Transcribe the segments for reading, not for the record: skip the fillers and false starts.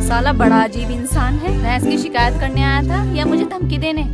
साला बड़ा अजीब इंसान है। भैंस की शिकायत करने आया था या मुझे धमकी देने?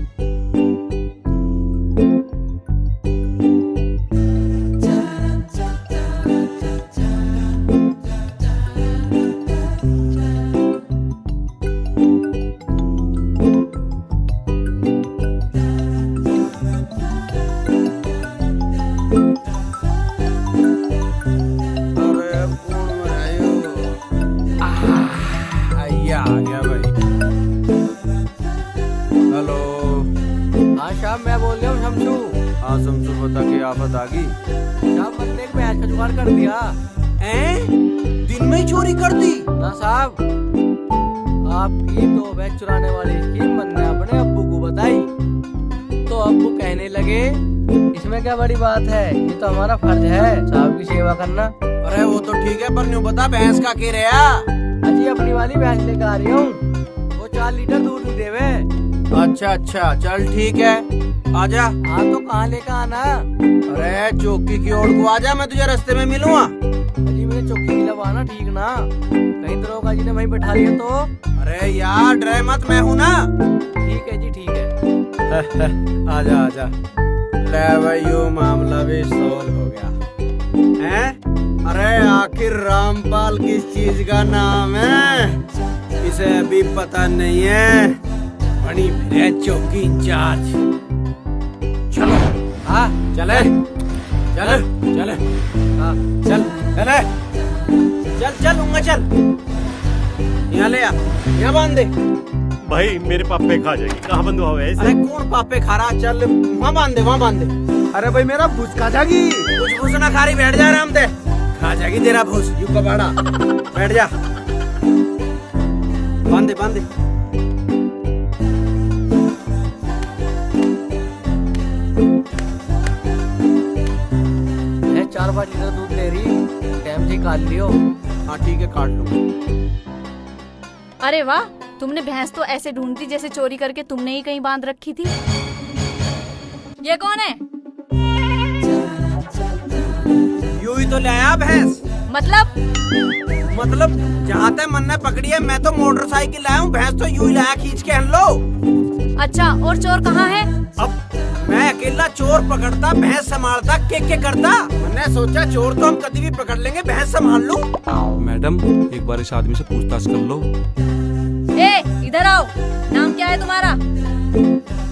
आ गया भाई। हेलो। हाँ शाम, मैं बोल रहा हूँ शमशू। हाँ शमशू, बता के आफत आ गई। शाम, बंदे एक भैंस का जुगाड़ कर दिया। दिन में ही चोरी कर दी? ना साहब, आपकी तो भैंस चुराने वाली स्कीम बंदे अपने अब्बू को बताई तो अब्बू कहने लगे इसमें क्या बड़ी बात है, ये तो हमारा फर्ज है साहब की सेवा करना। अरे वो तो ठीक है, पर न्यू बता भैंस का के रहा? अजी अपनी वाली भैंस लेकर आ रही हूँ, वो 4 लीटर दूध भी देवे। अच्छा अच्छा, चल ठीक है, आजा। हाँ तो कहाँ लेकर आना? अरे चौकी की ओर को आजा, मैं तुझे रास्ते में मिलूंगा। अजी मुझे चौकी खिलवाना, ठीक ना? कहीं दरोगा जी ने वहीं बैठा लिया तो? अरे यार डरे मत, मैं हूँ ना। ठीक है जी, ठीक है। आजा आजा। ले भाई, यो मामला भी सॉल्व हो गया हैं? अरे आखिर रामपाल किस चीज का नाम है, इसे अभी पता नहीं है। बनी फिरे चौकी इंचार्ज। चलो। हाँ चले चले चले। हाँ चल चले, चल चल उंगा चल। यहाँ ले आ, यहाँ बांध दे। भाई मेरे पापे खा जाएगी, कहाँ बंद हुआ है? अरे कौन पापे खा रहा? चल वहाँ बांध दे, वहाँ बांध दे। अरे भाई मेरा भूस खा जाएगी। कुछ भूस ना खा रही, बैठ जा आराम से। खा जाएगी तेरा भूस, यू कबाड़ा। बैठ जा, बांध दे बांध दे। 4-5 लीटर दूध दे रही, टाइम से काट लियो। हाँ ठीक है, काट लो। अरे वाह, तुमने भैंस तो ऐसे ढूंढती जैसे चोरी करके तुमने ही कहीं बांध रखी थी। ये कौन है? यू ही तो ले आया भैंस। मतलब जहाँ तक मन ने पकड़ी है, मैं तो मोटरसाइकिल लाया हूँ, भैंस तो यू ही लाया खींच के। लो। अच्छा, और चोर कहाँ है? अब मैं अकेला चोर पकड़ता, भैंस संभालता, के करता। मैंने सोचा चोर तो हम कभी भी पकड़ लेंगे, भैंस संभाल लूं। मैडम एक बार इस आदमी से पूछताछ कर लो। ए, इधर आओ। नाम क्या है तुम्हारा?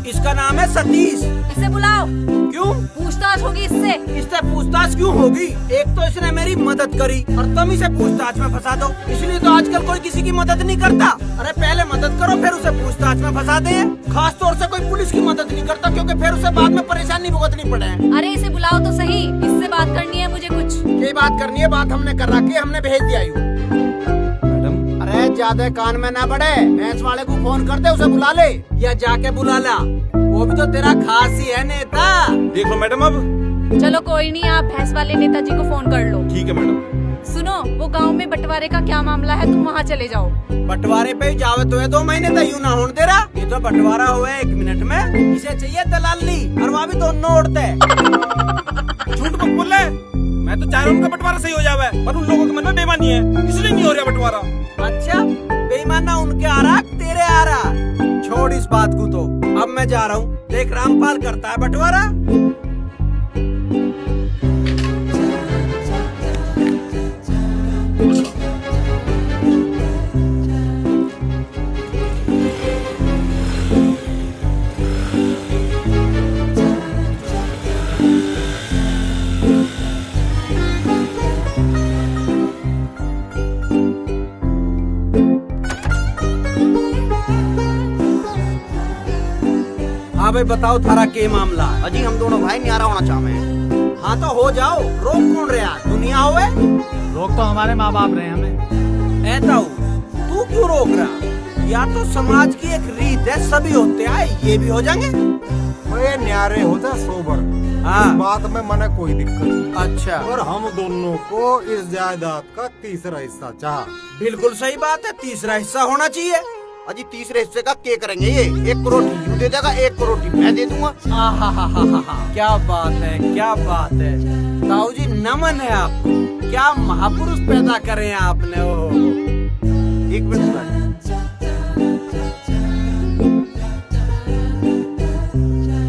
इसका नाम है सतीश। इसे बुलाओ। क्यों? पूछताछ होगी इससे। इससे पूछताछ क्यों होगी? एक तो इसने मेरी मदद करी और तुम इसे पूछताछ में फंसा दो। इसलिए तो आजकल कोई किसी की मदद नहीं करता। अरे पहले मदद करो, फिर उसे पूछताछ में फंसाते हैं। खास तौर से कोई पुलिस की मदद नहीं करता, क्योंकि फिर उसे बाद में परेशानी भुगतनी पड़े। अरे इसे बुलाओ तो सही, इससे बात करनी है मुझे कुछ। ये बात करनी है? बात हमने कर रखी है, हमने भेज दिया यू। मैडम अरे ज्यादा कान में ना बढ़े, भैंस वाले को फोन कर दे, उसे बुला ले या जाके बुला ला। वो भी तो तेरा खास ही है नेता। देख लो मैडम अब। चलो कोई नहीं, आप भैंस वाले नेताजी को फोन कर लो। ठीक है मैडम। सुनो, वो गांव में बंटवारे का क्या मामला है, तुम वहाँ चले जाओ। बंटवारे पे जावे तो है 2 महीने तक यूं ना होने दे रहा। ये तो बंटवारा हुआ है 1 मिनट में, इसे चाहिए दलाली, और वहाँ भी दोनों उड़ते। झूठ मत बोल ले, मैं तो चाह रहा हूँ उनका बंटवारा सही हो जावे, पर उन लोगों के मन में बेईमानी है, इसलिए नहीं हो रहा बंटवारा। अच्छा, बेईमाना उनके आ रहा, तेरे आ रहा। छोड़ इस बात को तो, अब मैं जा रहा हूँ। देख रामपाल करता है बंटवारा। हाँ भाई बताओ, थारा के मामला? अजी हम दोनों भाई न्यारा होना चाहते हैं। हाँ तो हो जाओ, रोक कौन रहा? दुनिया होवे। रोक तो हमारे माँ बाप रहे हमें। ऐसा हो, तू क्यों रोक रहा? या तो समाज की एक रीत है, सभी होते हैं, ये भी हो जाएंगे। वे न्यारे होते सोबर। हाँ। इस बात में मने कोई दिक्कत नहीं। अच्छा, और हम दोनों को इस जायदाद का तीसरा हिस्सा चाह। बिल्कुल सही बात है, तीसरा हिस्सा होना चाहिए। अजी तीसरे हिस्से का क्या करेंगे? ये 1 करोड़ यू दे देगा, 1 करोड़ मैं दे दूंगा। आहा, क्या बात है, क्या बात है। ताऊ जी नमन है आपको। क्या महापुरुष पैदा करे हैं आपने। ओ एक मिनट सर,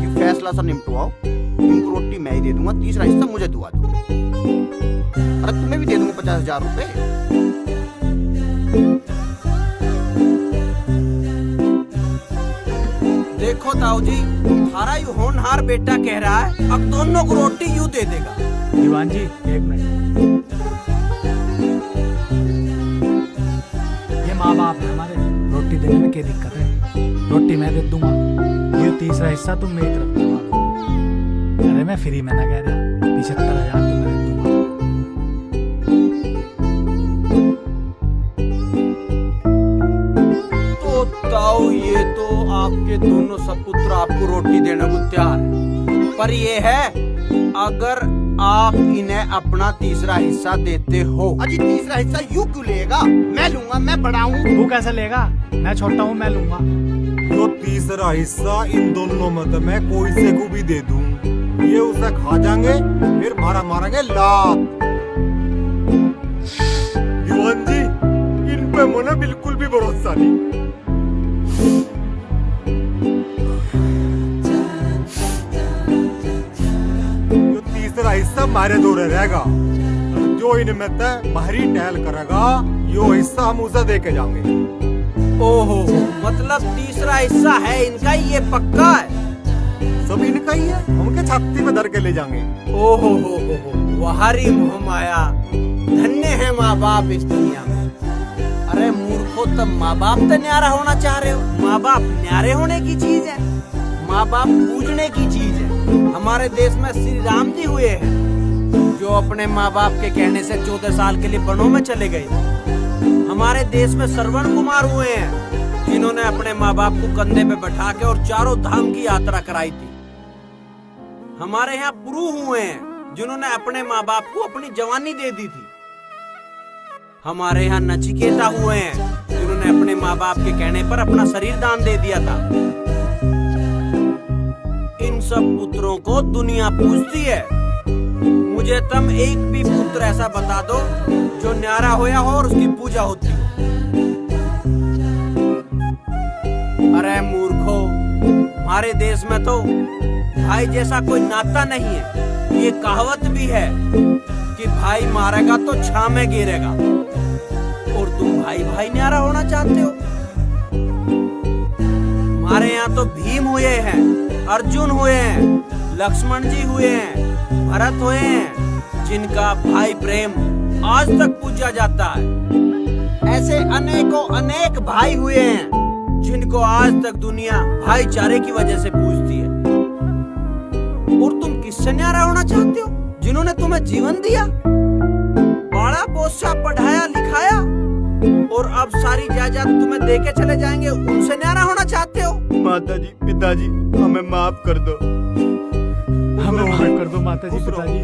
ये फैसला सा निपटवाओ। इनको रोटी मैं ही दे दूंगा, तीसरा हिस्सा मुझे दुआ दो। अरे तुम्हें भी दे दूंगा 50,000 रुपए। देखो ताऊ जी, तुम्हारा यू होनहार बेटा कह रहा है अब दोनों को रोटी यूं दे देगा। दीवान जी एक मिनट, ये माँ बाप है हमारे, रोटी देने में क्या दिक्कत है। रोटी मैं दे दूंगा, ये तीसरा हिस्सा तुम मेरी तरफ करवा दो। अरे मैं फ्री में ना कह रहा, 75,000 तुम्हें दे दूंगा। तो ताऊ ये तो आपके दोनों सपुत्र आपको रोटी देने को तैयार है, पर ये है अगर आप इन्हें अपना तीसरा हिस्सा देते हो। अजी तीसरा हिस्सा यूं क्यों लेगा? मैं लूंगा, मैं बड़ा हूँ। तू कैसे लेगा? मैं छोटा हूँ, मैं लूंगा। जो तीसरा हिस्सा इन दोनों में तो मैं कोई से को भी दे दूं, ये उसे खा जाएंगे, फिर मारा मारेंगे लात। दीवान जी इन पे मुझे बिल्कुल भी भरोसा नहीं। जो तीसरा हिस्सा मारे दूर रहेगा, जो इनमें तय बाहरी टहल करेगा, यो हिस्सा हम उसे दे के जाएंगे। ओहो, मतलब तीसरा हिस्सा है इनका, ये पक्का है। सब इनका ही है, हम के छाती में धर के ले जाएंगे। ओहो हो, वहारी मोह माया। धन्य है माँ बाप इस दुनिया में। अरे मूर्खो, तब माँ बाप तो न्यारा होना चाह रहे हो। माँ बाप न्यारे होने की चीज है, माँ बाप पूजने की चीज है। हमारे देश में श्री राम जी हुए हैं, जो अपने माँ बाप के कहने से 14 साल के लिए वनों में चले गए। हमारे देश में श्रवण कुमार हुए हैं, जिन्होंने अपने माँ बाप को कंधे पे बैठा के और चारों धाम की यात्रा कराई थी। हमारे यहाँ पुरु हुए हैं, जिन्होंने अपने माँ बाप को अपनी जवानी दे दी थी। हमारे यहाँ नचिकेता हुए हैं, जिन्होंने अपने माँ बाप के कहने पर अपना शरीर दान दे दिया था। इन सब पुत्रों को दुनिया पूजती है। मुझे तुम एक भी पुत्र ऐसा बता दो जो न्यारा होया हो और उसकी पूजा होती हो। अरे मूर्खो, हमारे देश में तो भाई जैसा कोई नाता नहीं है। ये कहावत भी है कि भाई मारेगा तो छां में गिरेगा, और तुम भाई भाई न्यारा होना चाहते हो। हमारे यहाँ तो भीम हुए हैं, अर्जुन हुए हैं, लक्ष्मण जी हुए हैं, भरत हुए हैं, जिनका भाई प्रेम आज तक पूजा जाता है। ऐसे अनेकों अनेक भाई हुए हैं, जिनको आज तक दुनिया भाईचारे की वजह से पूजती है। और तुम किससे न्यारा होना चाहते हो? जिन्होंने तुम्हें जीवन दिया, बड़ा पोसा पढ़ाया लिखाया, और अब सारी जायदाद तुम्हें देके चले जाएंगे, उनसे न्यारा होना चाहते हो? माताजी, पिताजी, हमें माफ कर दो। हमें माफ कर दो माता जी, पिताजी,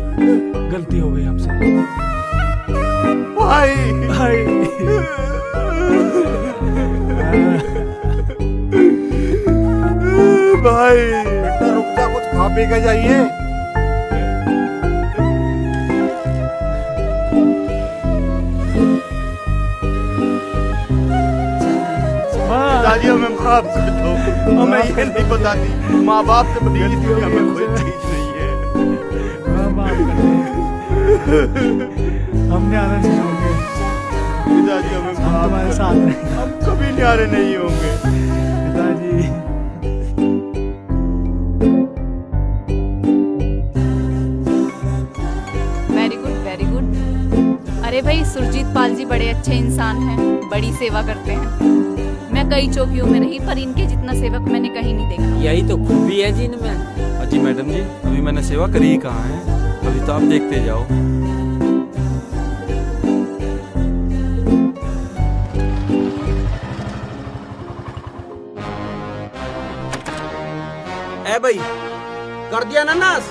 गलती हो गई हमसे। भाई भाई भाई बेटा रुक जा, कुछ खा पी के जाइए। पिताजी हमें माफ कर दो। हमें ये नहीं पता थी, माँ बाप से बड़ी चीज हमें कोई चीज नहीं है। माफ कर दे, हम न्यारे नहीं होंगे। पिताजी हमें हम तुम्हारे साथ नहीं, हम कभी न्यारे नहीं होंगे। पिताजी। Very good, very good. अरे भाई, सुरजीत पाल जी बड़े अच्छे इंसान हैं, बड़ी सेवा करते हैं। मैं कई चौकियों में रही, पर इनके जितना सेवक मैंने कहीं नहीं देखा। यही तो खूबी है जी इनमें। अजी मैडम जी, अभी मैंने सेवा करी ही कहाँ है, अभी तो आप देखते जाओ। ए भाई, कर दिया ना नाश?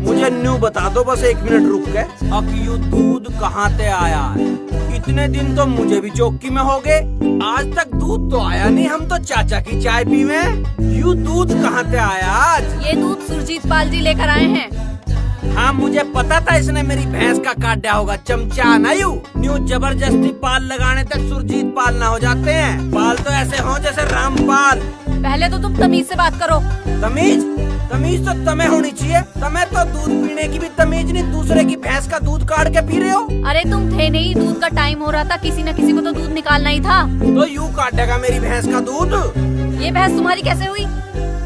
मुझे न्यू बता दो, बस 1 मिनट रुक के, अब यू दूध कहाँ से आया है? इतने दिन तो मुझे भी चौकी में हो गए, आज तक दूध तो आया नहीं। हम तो चाचा की चाय पीवे, यू दूध कहाँ से आया आज? ये दूध सुरजीत पाल जी लेकर आए हैं। हाँ मुझे पता था इसने मेरी भैंस का काट दिया होगा। चमचा ना यू न्यू जबरदस्ती पाल लगाने तक सुरजीत पाल ना हो जाते हैं। पाल तो ऐसे हो जैसे रामपाल। पहले तो तुम तमीज से बात करो। तमीज तमीज तो तुम्हें होनी चाहिए। तुम्हें तो दूध पीने की भी तमीज नहीं, दूसरे की भैंस का दूध काट के पी रहे हो। अरे तुम थे नहीं, दूध का टाइम हो रहा था, किसी न किसी को तो दूध निकालना ही था। तो यूं काटेगा मेरी भैंस का दूध? ये भैंस तुम्हारी कैसे हुई?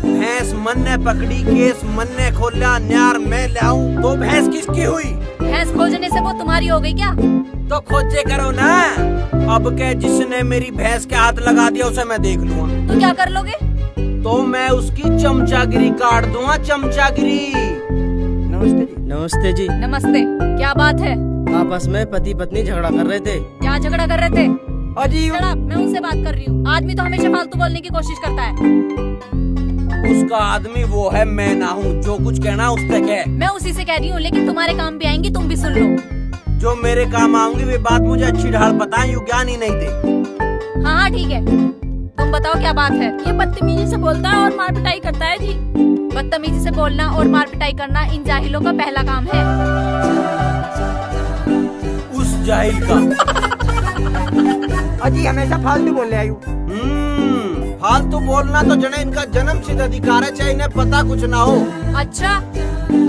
भैंस मन ने पकड़ी, केस मन ने खोला, न्यार मैं लाऊं तो भैंस किसकी हुई? भैंस खोजने से वो तुम्हारी हो गई क्या? तो खोजे करो ना। अब के जिसने मेरी भैंस के हाथ लगा दिया उसे मैं देख लूंगा। तो क्या कर लोगे? तो मैं उसकी चमचागिरी काट दूंगा, चमचागिरी। नमस्ते जी। नमस्ते जी। नमस्ते। क्या बात है? आपस में पति पत्नी झगड़ा कर रहे थे। क्या झगड़ा कर रहे थे? अजी Shut up, मैं उनसे बात कर रही हूँ। आदमी तो हमेशा फालतू बोलने की कोशिश करता है। उसका आदमी वो है, मैं ना हूँ। जो कुछ कहना उस तक है। मैं उसी से कह रही हूँ, लेकिन तुम्हारे काम भी आएंगी, तुम भी सुन लो। जो मेरे काम आऊंगी वे बात मुझे अच्छी ढाल पता है, यूं ज्ञान ही नहीं दे। हाँ हाँ ठीक है, तुम बताओ क्या बात है? ये बदतमीजी से बोलता है और मार पिटाई करता है जी। बदतमीजी से बोलना और मार पिटाई करना इन जाहिलों का पहला काम है। उस जाहिल का। अजी हमेशा फालतू बोल रहे आयु। फालतू बोलना तो जने इनका जन्म सिद्ध अधिकार है, चाहे इन्हें पता कुछ ना हो। अच्छा,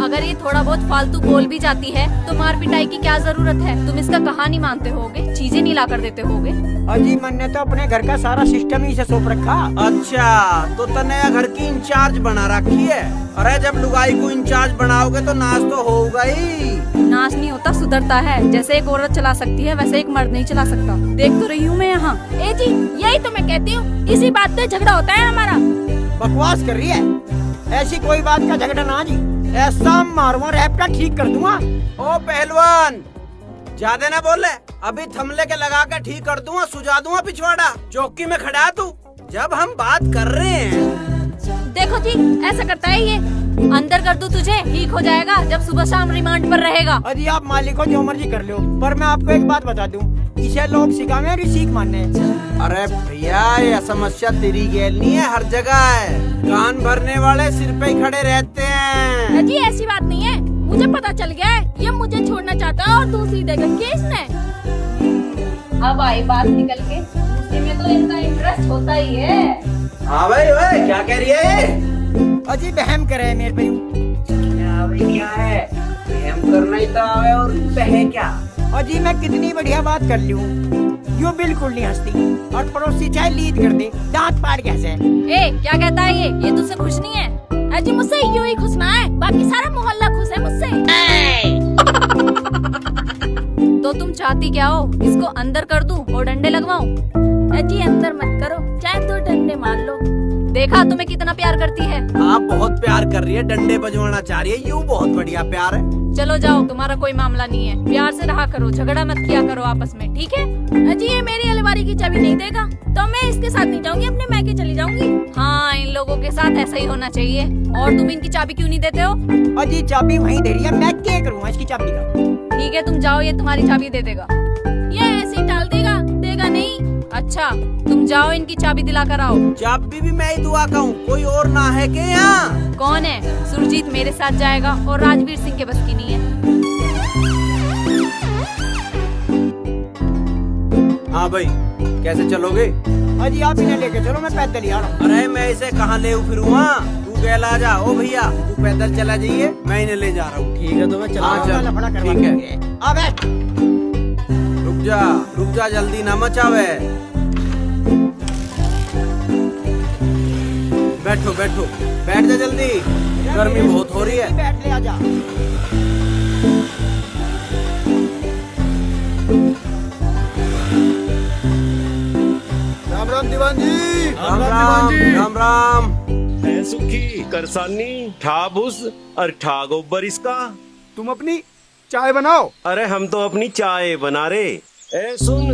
अगर ये थोड़ा बहुत फालतू बोल भी जाती है तो मार पिटाई की क्या जरूरत है? तुम इसका कहानी मानते होगे, चीजें नहीं ला कर देते होगे। अजी मन ने तो अपने घर का सारा सिस्टम ही से सौंप रखा। अच्छा, तो तने घर की इंचार्ज बना रखी है। अरे जब लुगाई को इंचार्ज बनाओगे तो नाच तो होगा ही। नाच नहीं होता, सुधरता है। जैसे एक औरत चला सकती है वैसे एक मर्द नहीं चला सकता। देख तो रही हूँ मैं यहाँ। ए जी, यही तो मैं कहती हूँ, इसी बात पे झगड़ा होता है हमारा। बकवास कर रही है, ऐसी कोई बात का झगड़ा ना जी। ऐसा मारूंगा रैपटा ठीक कर दूंगा। ओ पहलवान, ज्यादा ना बोले। अभी थमले के लगा के ठीक कर दूंगा, सुझा दूंगा पिछवाड़ा। चौकी में खड़ा तू। जब हम बात कर रहे हैं। देखो जी, ऐसा करता है ये। अंदर कर दूं तुझे, ठीक हो जाएगा जब सुबह शाम रिमांड पर रहेगा। अजी आप मालिक हो, जो मर्जी कर लो, पर मैं आपको एक बात बता दूं, इसे लोग सिखावे और सीख मानने। अरे भैया, यह समस्या तेरी गैल नहीं है, हर जगह है। कान भरने वाले सिर पे ही खड़े रहते हैं। जी ऐसी बात नहीं है, मुझे पता चल गया है, ये मुझे छोड़ना चाहता है और दूसरी देगा किसने। अब आई बात निकल के, उसी में तो इनका इंटरेस्ट होता ही है। हाँ भाई, भाई क्या कह रही है? अजी बहम करे मेरे पे। क्या भाई क्या है? हम करना ही तो आवे और बहे क्या? अजी मैं कितनी बढ़िया बात कर ली हूँ, यूँ बिल्कुल नहीं हंसती और पड़ोसी चाहे लीड कर दे दांत पाड़ कैसे। ए क्या कहता है ये तुझसे खुश नहीं है? अजी मुझसे यूँ ही खुश ना है, बाकी सारा मोहल्ला खुश है मुझसे। तो तुम चाहती क्या हो? इसको अंदर कर दूं और डंडे लगवाऊं? अजी अंदर मत करो, चाहे तो डंडे मार लो। देखा तुम्हें कितना प्यार करती है। आप बहुत प्यार कर रही है, डंडे बजवाना चाह रही है, यूँ बहुत बढ़िया प्यार है। चलो जाओ, तुम्हारा कोई मामला नहीं है। प्यार से रहा करो, झगड़ा मत किया करो आपस में, ठीक है? अजी ये मेरी अलमारी की चाबी नहीं देगा तो मैं इसके साथ नहीं जाऊंगी, अपने मैके चली जाऊंगी। हाँ, इन लोगों के साथ ऐसा ही होना चाहिए। और तुम इनकी चाबी क्यों नहीं देते हो? अजी चाबी वहीं दे रही है, मैं क्या करूँगा इसकी चाबी का। ठीक है, तुम जाओ, ये तुम्हारी चाबी दे देगा। ये ऐसे टाल देगा, देगा नहीं। अच्छा, तुम जाओ, इनकी चाबी दिला कर आओ। चाबी भी मैं ही दुआ का हूँ, कोई और ना है के यहाँ? कौन है? सुरजीत मेरे साथ जाएगा और राजवीर सिंह के बस की नहीं है। हाँ भाई, कैसे चलोगे? अजी आप इन्हें लेके चलो, मैं पैदल ही आ रहा हूँ। अरे मैं इसे कहाँ ले फिरूँगा? तू गैला जा। ओ भैया, तू पैदल चला जाइए, मैं इन्हें ले जा रहा हूँ। ठीक है तो मैं चला। हाँ, चल, ठीक है। रुक जा, जल्दी ना मचावे। बैठो, बैठ जा जल्दी, गर्मी बहुत हो रही है। बैठ ले आजा। राम राम दीवान जी। राम राम। है सुखी करसानी ठाबुस और ठा गोबर इसका। तुम अपनी चाय बनाओ। अरे हम तो अपनी चाय बना रे। ए सुन,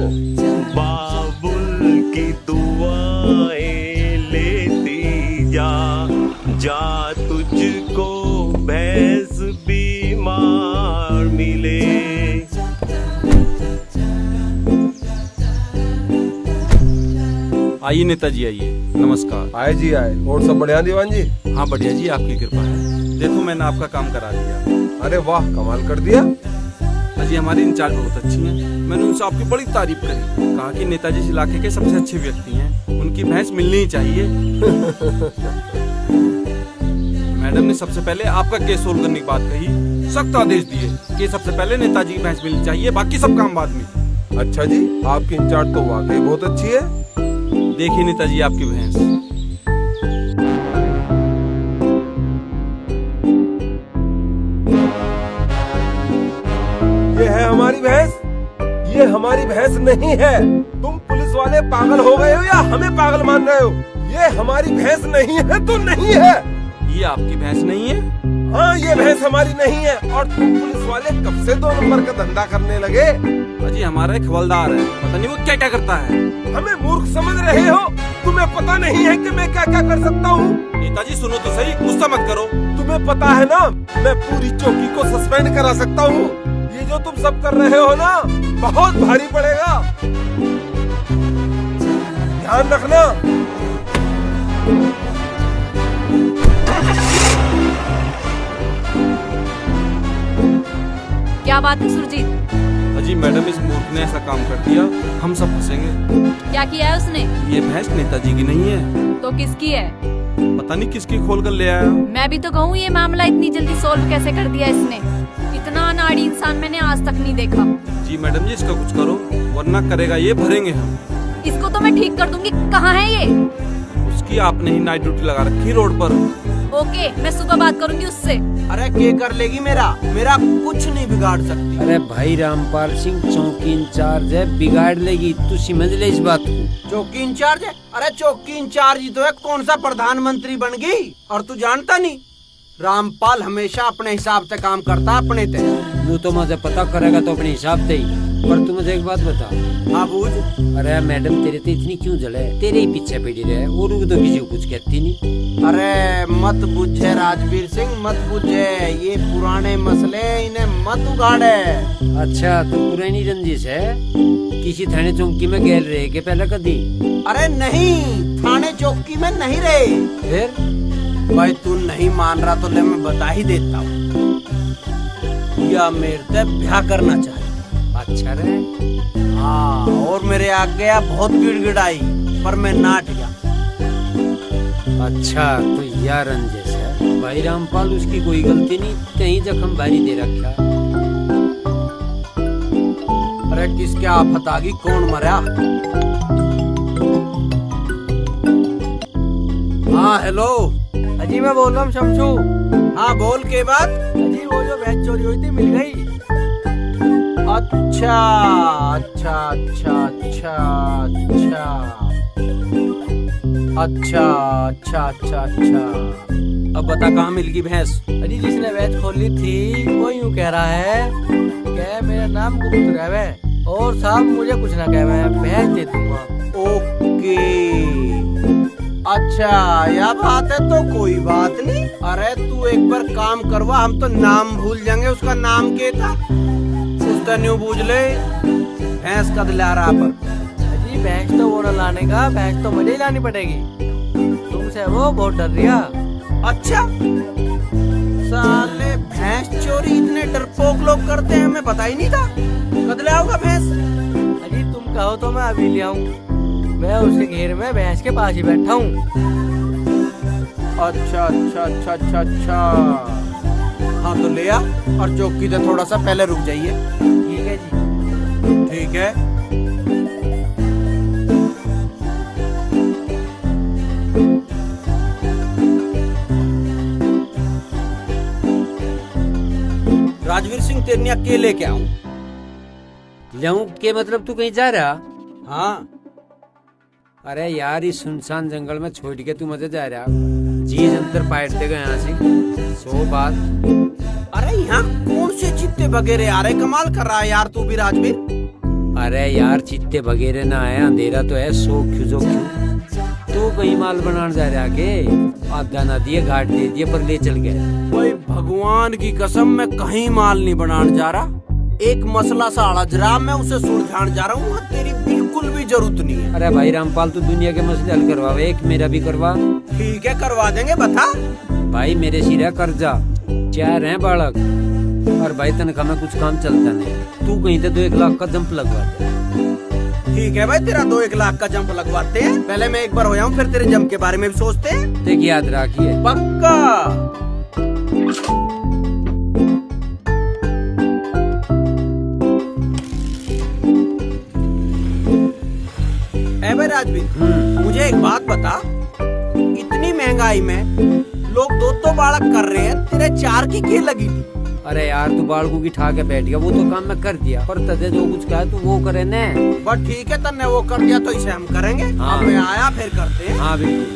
बाबुल की दुआएं लेती जा, जा तुझको भैंस बीमार मिले। आइए नेताजी, आइए, नमस्कार। आए जी आए। और सब बढ़िया दीवान जी? हाँ बढ़िया जी, आपकी कृपा है। देखो मैंने आपका काम करा दिया। अरे वाह, कमाल कर दिया। अजी हमारी इंचार्ज बहुत अच्छी हैं। मैंने उनसे आपकी बड़ी तारीफ करी, कहा कि नेताजी इस इलाके के सबसे अच्छे व्यक्ति हैं, उनकी भैंस मिलनी ही चाहिए। मैडम ने सबसे पहले आपका केस सोल्व करने की बात कही, सख्त आदेश दिए कि सबसे पहले नेताजी की भैंस मिलनी चाहिए, बाकी सब काम बाद में। अच्छा जी, आपकी इंचार्ज तो वाकई बहुत अच्छी है। देखिए नेताजी आपकी भैंस। ये है हमारी भैंस? ये हमारी भैंस नहीं है। तुम पुलिस वाले पागल हो गए हो या हमें पागल मान रहे हो? ये हमारी भैंस नहीं है तो नहीं है। ये आपकी भैंस नहीं है? हाँ, ये भैंस हमारी नहीं है। और तुम पुलिस वाले कब से 2 नंबर का धंधा करने लगे? अजी हमारा एक हवलदार है, पता नहीं वो क्या क्या करता है। हमें मूर्ख समझ रहे हो? तुम्हें पता नहीं है कि मैं क्या क्या कर सकता हूँ? नेताजी सुनो तो सही, गुस्सा मत करो। तुम्हें पता है ना, मैं पूरी चौकी को सस्पेंड करा सकता हूँ। ये जो तुम सब कर रहे हो ना, बहुत भारी पड़ेगा, ध्यान रखना। क्या बात है सुरजीत? अजी मैडम, इस मूर्ख ने ऐसा काम कर दिया, हम सब फंसेंगे। क्या किया है उसने? ये भैंस नेताजी की नहीं है। तो किसकी है? पता नहीं किसकी खोल कर ले आया। मैं भी तो कहूँ, ये मामला इतनी जल्दी सोल्व कैसे कर दिया इसने? इतना अनाड़ी इंसान मैंने आज तक नहीं देखा। जी मैडम जी, इसका कुछ करो, वरना करेगा ये भरेंगे हम। इसको तो मैं ठीक कर दूंगी। कहाँ है ये? उसकी आपने ही नाइट ड्यूटी लगा रखी रोड पर। ओके, मैं सुबह बात करूंगी उससे। अरे के कर लेगी मेरा कुछ नहीं बिगाड़ सकती। अरे भाई रामपाल सिंह चौकी इंचार्ज है, बिगाड़ लेगी, तू समझ ले इस बात को। चौकी इंचार्ज है? अरे चौकी इंचार्ज ही तो है, कौन सा प्रधानमंत्री बन गई? और तू जानता नहीं, रामपाल हमेशा अपने हिसाब से काम करता, अपने ते। वो तो मुझे पता करेगा तो अपने हिसाब से ही। पर तू मुझे एक बात बता। हाँ बूझ। अरे मैडम तेरे तो इतनी क्यों जले? तेरे ही पीछे पड़ी रहे और वो तो किसी को कुछ कहती नहीं। अरे मत बुझे राजवीर सिंह, मत बुझे, ये पुराने मसले इन्हें मत उगाड़े। अच्छा, तो पुरानी रंजिश है? किसी थाने चौकी में गैर रहे के पहले कभी? अरे नहीं, थाने चौकी में नहीं रहे। फिर भाई तू नहीं मान रहा तो ले मैं बता ही देता हूँ। या मेरे से ब्याह करना चाहे। अच्छा रहे? हाँ, और मेरे आगे गया, बहुत गिड़गिड़ाई, पर मैं नाट गया। अच्छा, तो यार रंजिश है भाई रामपाल, उसकी कोई गलती नहीं, कहीं जख्म भारी दे रखा। अरे किसके आफत आ गई, कौन मरा? हाँ हेलो। अजी मैं बोल रहा हूँ शमशू। हाँ बोल के बात। अजी वो जो भैंस चोरी हुई थी मिल गई। अच्छा अच्छा अच्छा अच्छा अच्छा अच्छा अच्छा अच्छा अच्छा। अब बता कहाँ मिल गई भैंस? अजी जिसने भैंस खोली थी वो यूँ कह रहा है क्या मेरा नाम गुप्त रहे और साहब मुझे कुछ ना कहे, मैं भैंस दे दूंगा। ओके, अच्छा यह बात है तो कोई बात नहीं। अरे तू एक बार काम करवा, हम तो नाम भूल जाएंगे, उसका नाम क्या था? उसका न्यू बूझ ले, भैंस का दिलारा पर। अजी भैंस तो वो न लाने का, भैंस तो मुझे ही लानी पड़ेगी, तुमसे वो बहुत डर रही है। अच्छा, साले भैंस चोरी इतने डरपोक लोग करते हैं, हमें पता ही नहीं था। कब ले आओगा भैंस? अजी तुम कहो तो मैं अभी ले आऊं, मैं उसके घेर में भैंस के पास ही बैठा हूँ। अच्छा अच्छा अच्छा अच्छा अच्छा, हाँ तो ले आ, और चौकी से थोड़ा सा पहले रुक जाइए। ठीक है जी। ठीक है। राजवीर सिंह तेरे अकेले क्या आऊं? जाऊं के मतलब तू कहीं जा रहा? हाँ। अरे यार इस सुनसान जंगल में छोड़ के तू मजे जा रहा? जी अंतर पाटते गए यहाँ से 100 बात। अरे यहाँ कौन से चित्ते वगैरह आ रहे? कमाल कर रहा है यार तू भी राजवीर। अरे यार चित्ते वगैरह ना आया, अंधेरा तो है, सो क्यों तू कहीं माल बनाने जा रहा के? आधा ना दिए घाट दे दिए पर ले चल गए। भाई भगवान की कसम मैं कहीं माल नहीं बनाने जा रहा, एक मसला सा अड़ज रहा, मैं उसे सुलझाने जा रहा हूँ, तेरी बिल्कुल भी जरूरत नहीं है। अरे भाई रामपाल तू दुनिया के मसले हल करवा, एक मेरा भी करवा। ठीक है करवा देंगे, बता। भाई मेरे सिर कर्जा 4 हैं बालक, और भाई तनख्वाह में कुछ काम चलता नहीं, तू कहीं तो 2-1 लाख का जंप लगवा दे। ठीक है भाई, तेरा 2-1 लाख का जंप लगवाते हैं। पहले मैं एक बार हो जाऊं, फिर तेरे जंप के बारे में भी सोचते हैं। देख याद रखिए। पक्का। भाई राजवीर, मुझे एक बात बता, इतनी महंगाई में लोग 2 बालक कर रहे हैं, तेरे 4 की क्या लगी थी? अरे यार तू बालकों की ठा के बैठ गया, वो तो काम मैं कर दिया, पर तुझे जो कुछ कहा तू वो करे ने। बस ठीक है, तन्ने वो कर दिया तो इसे हम करेंगे। हाँ। अब मैं आया फिर करते हैं। हाँ बिल्कुल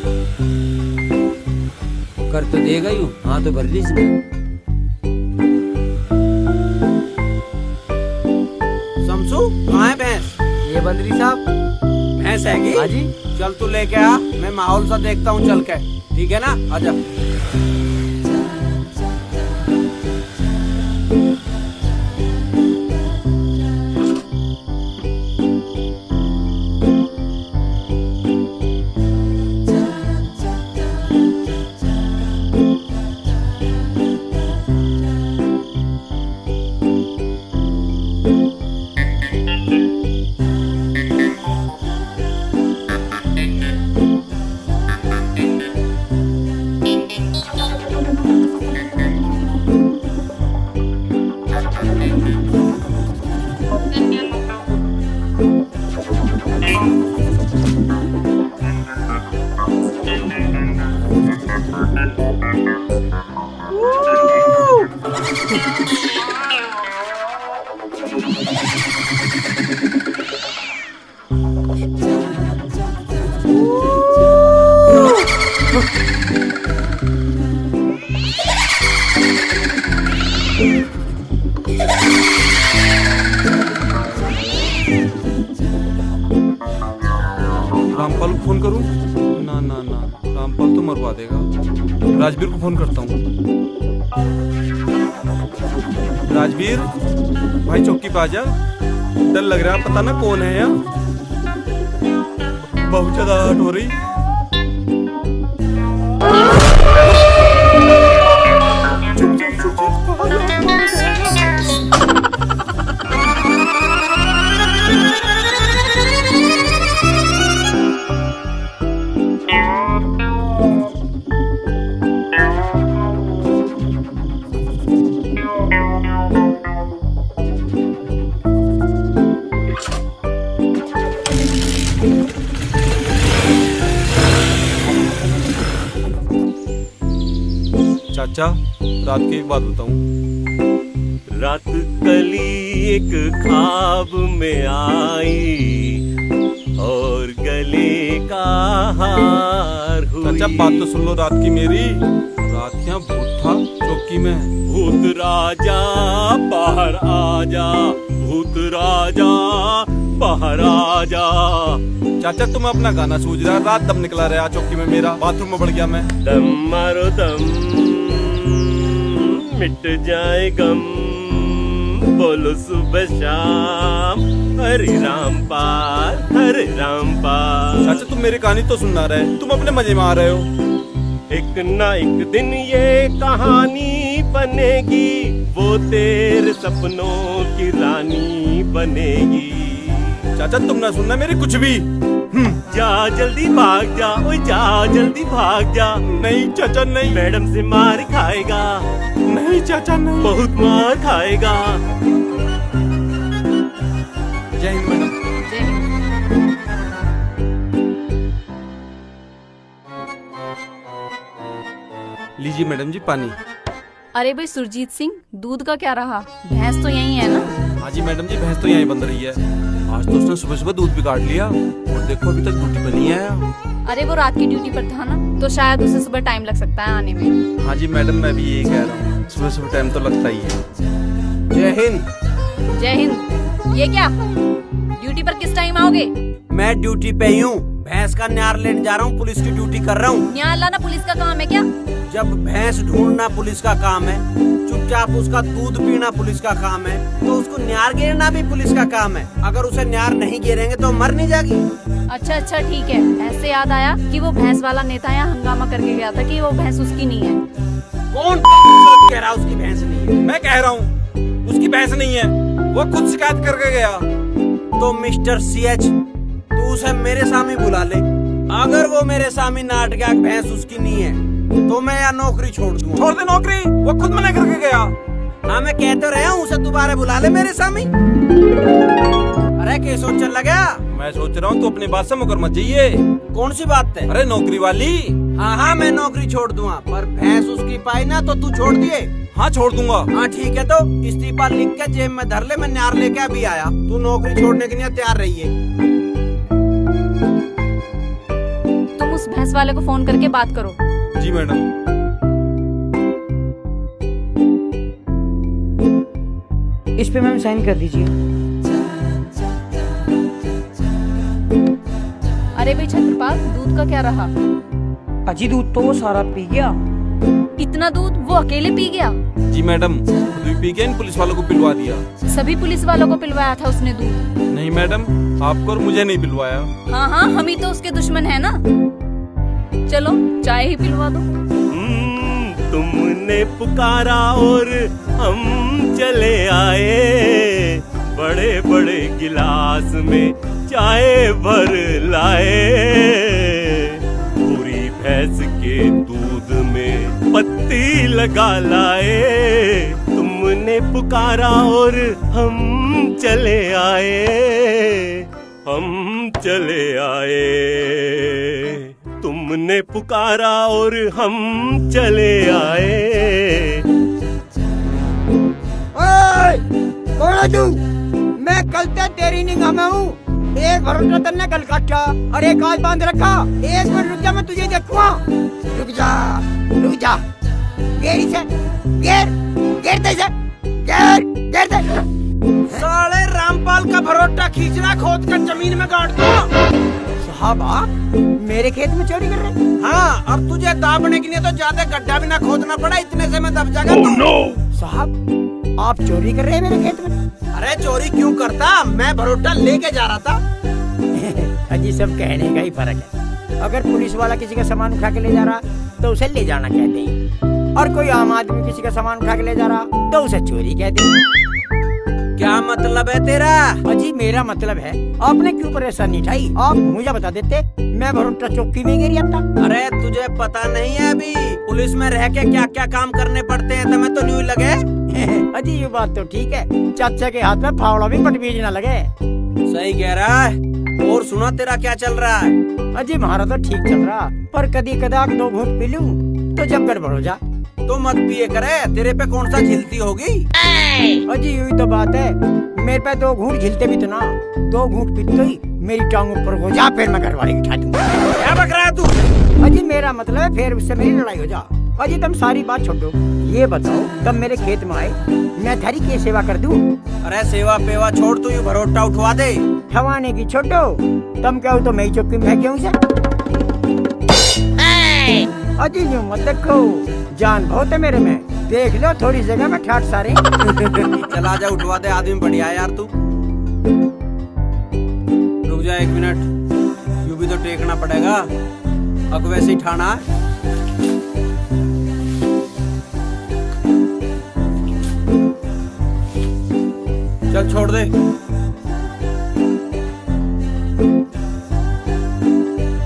कर तो देगा यूं। हाँ तो भर ली इसमें। शमसू कहाँ है भैंस? ये बंदरी साहब। भैंस हैगी? हाँ जी। चल तू लेके आ, मैं माहौल सा देखता हूँ चल के, ठीक है ना? आजा। रामपाल को फोन करूं? ना ना ना, रामपाल तो मरवा देगा। राजवीर को फोन करता हूँ। राजवीर भाई चौकी पे आजा, डर लग रहा है, पता ना कौन है यहाँ, बहुत ज्यादा हट हो रही। चाचा रात की एक बात बताऊं। रात कली एक ख्वाब में आई और गले का हार हुई। चाचा बात तो सुन लो रात की मेरी। रात यहाँ भूत था चौकी में। भूत राजा बाहर आजा, भूत राजा बाहर आजा। चाचा तुम अपना गाना सूझ रहा, रात दम निकला रहा चौकी में मेरा, बाथरूम में बढ़ गया मैं। दम मारो दम, मिट जाए गम, बोलो सुबह शाम, हरे रामपाल हरे रामपाल। चाचा तुम मेरी कहानी तो सुनना रहे, तुम अपने मजे में आ रहे हो। एक ना एक दिन ये कहानी बनेगी, वो तेरे सपनों की रानी बनेगी। चाचा तुम ना सुनना मेरी कुछ भी। जा जल्दी भाग जा, ओए जा जल्दी भाग जा। नहीं चाचा नहीं, मैडम से मार खाएगा। नहीं चाचा नहीं, बहुत मार खाएगा। जय हिंद मैडम। जय हिंद। लीजिए मैडम जी पानी। अरे भाई सुरजीत सिंह, दूध का क्या रहा? भैंस तो यही है ना? हाँ जी मैडम जी, भैंस तो यहीं बंद रही है। आज तो उसने सुबह सुबह दूध भी काट लिया और देखो अभी तक ड्यूटी पे नहीं आया। अरे वो रात की ड्यूटी पर था ना, तो शायद उसे सुबह टाइम लग सकता है आने में। हाँ जी मैडम, मैं भी यही कह रहा हूँ, सुबह सुबह टाइम तो लगता ही है। जय हिंद। जय हिंद। ये क्या, ड्यूटी पर किस टाइम आओगे? मैं ड्यूटी पे ही हूँ, भैंस का न्यार लेने जा रहा हूँ, पुलिस की ड्यूटी कर रहा हूँ। न्यार लाना पुलिस का काम है क्या? जब भैंस ढूंढना पुलिस का काम है, चुपचाप उसका दूध पीना पुलिस का काम है, तो उसको न्यार गिरना भी पुलिस का काम है। अगर उसे न्यार नहीं गिरेंगे तो मर नहीं जाएगी। अच्छा अच्छा ठीक है। ऐसे याद आया कि वो भैंस वाला नेता यहाँ हंगामा करके गया था कि वो भैंस उसकी नहीं है। कौन कह रहा उसकी भैंस नहीं है? मैं कह रहा हूँ। उसकी भैंस नहीं है, वो खुद शिकायत करके गया। तो मिस्टर CH, तू उसे मेरे सामने बुला ले। अगर वो मेरे सामने नाट गया भैंस उसकी नहीं है तो मैं या नौकरी छोड़ दूंगा। छोड़ दे नौकरी, वो खुद मना करके गया। हाँ मैं कह तो रहा हूँ, उसे दोबारा बुला ले मेरे सामने। अरे क्या सोचने लगा? मैं सोच रहा हूँ तू अपनी बात से मुकर मत जाइए। कौन सी बात है? अरे नौकरी वाली। हाँ मैं नौकरी छोड़ दूंगा, पर भैंस उसकी पाई ना तो तू छोड़ दिए। हाँ छोड़ दूंगा। हाँ ठीक है, तो इस्तीफा लिख के जेब में धर ले, मैं न्यार लेके अभी आया। तू नौकरी छोड़ने के लिए तैयार रही है। तुम उस भैंस वाले को फोन करके बात करो। जी मैडम। इस पे मैम साइन कर दीजिए। अरे भाई छत्रपाल, दूध का क्या रहा? अजी दूध तो वो सारा पी गया। इतना दूध वो अकेले पी गया? जी मैडम, खुद भी पी के इन पुलिस वालों को पिलवा दिया। सभी पुलिस वालों को पिलवाया था उसने दूध? नहीं मैडम, आपको और मुझे नहीं पिलवाया। हाँ हाँ, हम ही तो उसके दुश्मन है ना। चलो चाय ही पिलवा दो। तुमने पुकारा और हम चले आए, बड़े बड़े गिलास में चाय भर लाए, पूरी भैंस के दूध में पत्ती लगा लाए। तुमने पुकारा और हम चले आए, हम चले आए। तुमने पुकारा और हम चले आए। ओए, कौन है तू? मैं कल से तेरी निगाह में हूँ। एक भरोसा तन्ने कल काटा और एक आज बांध रखा। एक मिनट रुक जा, मैं तुझे देखूंगा। रुक जा, रुक जा। गेरी से, गेर दे से, गेर दे। साले रामपाल का भरोटा खींचना खोद कर जमीन में गाड़ दो। साहब आप मेरे खेत में चोरी कर रहे हैं? हाँ, और तुझे दाबने के लिए तो ज्यादा गड्ढा भी ना खोदना पड़ा, इतने से मैं दब जाएगा। साहब आप चोरी कर रहे हैं मेरे खेत में? अरे चोरी क्यों करता, मैं भरोटा लेके जा रहा था। अजी सब कहने का ही फर्क है। अगर पुलिस वाला किसी का सामान उठा के ले जा रहा तो उसे ले जाना कहते हैं, और कोई आम आदमी किसी का सामान उठा के ले जा रहा तो उसे चोरी कहते हैं। क्या मतलब है तेरा? अजी मेरा मतलब है, आपने क्यों परेशानी उठाई? आप मुझे बता देते, मैं भरोटा चौकी में गिर जाता। अरे तुझे पता नहीं है अभी पुलिस में रह के क्या क्या काम करने पड़ते हैं, तुम्हें तो न्यू लगे। अजी ये बात तो ठीक है, चाचा के हाथ में फावड़ा भी पट बीज न लगे। सही कह रहा है। और सुना तेरा क्या चल रहा है? अजी हमारा तो ठीक चल रहा, पर कदी कदाक 2 घूंट पी लूं तो जब गड़बड़ हो जा। तो मत पिए करे, तेरे पे कौन सा झिलती होगी? अजी यही तो बात है, मेरे पे 2 घूंट झिलते भी तो ना, 2 घूंट पीते ही मेरी टांग ऊपर हो जा, फिर मैं घरवाली उठा दूंगा। क्या बक रहा है तू? अजी मेरा मतलब है फिर उससे मेरी लड़ाई हो जा। अजी तुम सारी बात छोड़ो, ये बताओ तुम मेरे खेत में आए, मैं थारी की सेवा कर दूं? अरे सेवा पेवा छोड़, तू ये भरोटा उठवा दे। ठवाने की छोड़ो, तुम कहो तो मैं ही चौकी में क्यों से? अजी यूं मत देखो, जान बहुत है मेरे में, देख लो थोड़ी जगह में ठाट सारे। चला जा उठवा दे, आदमी बढ़िया है यार तू। रुक जा 1 मिनट, यूं भी तो टेकना पड़ेगा, अब वैसे ही ठाना है। चल छोड़ दे।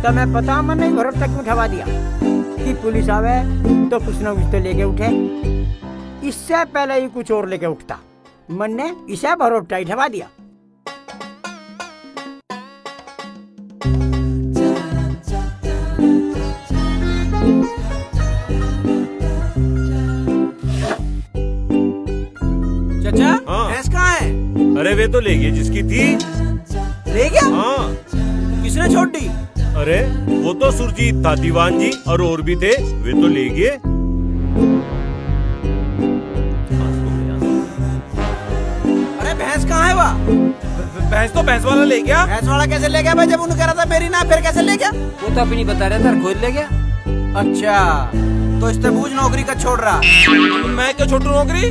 तो मैं पता मैंने भरोसा क्यों उठवा दिया कि पुलिस आवे तो कुछ न कुछ तो लेके उठे। इससे पहले ही कुछ और लेके उठता, मन ने इसे भरोसा ही उठवा दिया। चाचा हाँ। भैंस कहाँ है? अरे वे तो ले गए जिसकी थी। ले गया? हाँ। किसने छोड़ दी? अरे वो तो सुरजीत था, दीवान जी और भी थे, वे तो ले गए। अरे भैंस कहाँ है वह? भैंस तो भैंस वाला ले गया। भैंस वाला कैसे ले गया भाई, जब उन्होंने कह रहा था मेरी ना, फिर कैसे ले गया? वो तो अपनी बता रहा था, खोल ले गया। अच्छा, तो इससे बूझ नौकरी का छोड़ रहा। मैं क्यों छोड़ू नौकरी?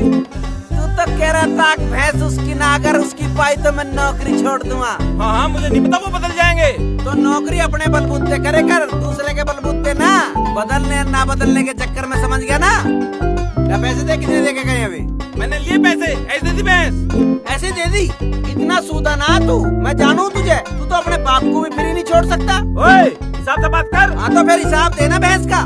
तू तो कह रहा था भैंस उसकी ना, अगर उसकी पाई तो मैं नौकरी छोड़ दूंगा। हाँ हाँ, मुझे नहीं पता, वो बदल जाएंगे। तो नौकरी अपने बलबूते करे कर, दूसरे के बलबूते ना। बदलने ना बदलने के चक्कर में समझ गया ना। पैसे दे, कितने दे के गए अभी? मैंने लिए पैसे, ऐसे दे दी भैंस। ऐसे दे दी? इतना सूदा ना तू, मैं जानू तुझे, तू तो अपने बाप को भी फ्री नहीं छोड़ सकता। ओए, हिसाब से बात कर। हाँ तो फिर हिसाब देना भैंस का।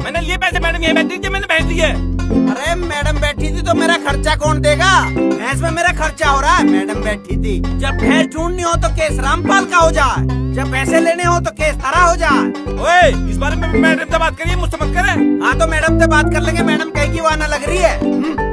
मैंने लिए पैसे, मैडम ये बैठी थी, मैंने भैंस दी है। अरे मैडम बैठी थी तो मेरा खर्चा कौन देगा? भैंस में मेरा खर्चा हो रहा है, मैडम बैठी थी। जब भैंस ढूंढनी हो तो केस रामपाल का हो जाए, जब पैसे लेने हो तो केस तारा हो जाए। ओए, इस बारे में मैडम से बात करिए, मुझसे मत करे। हाँ तो मैडम से बात कर लेंगे, मैडम कहीं की वहां न लग रही है।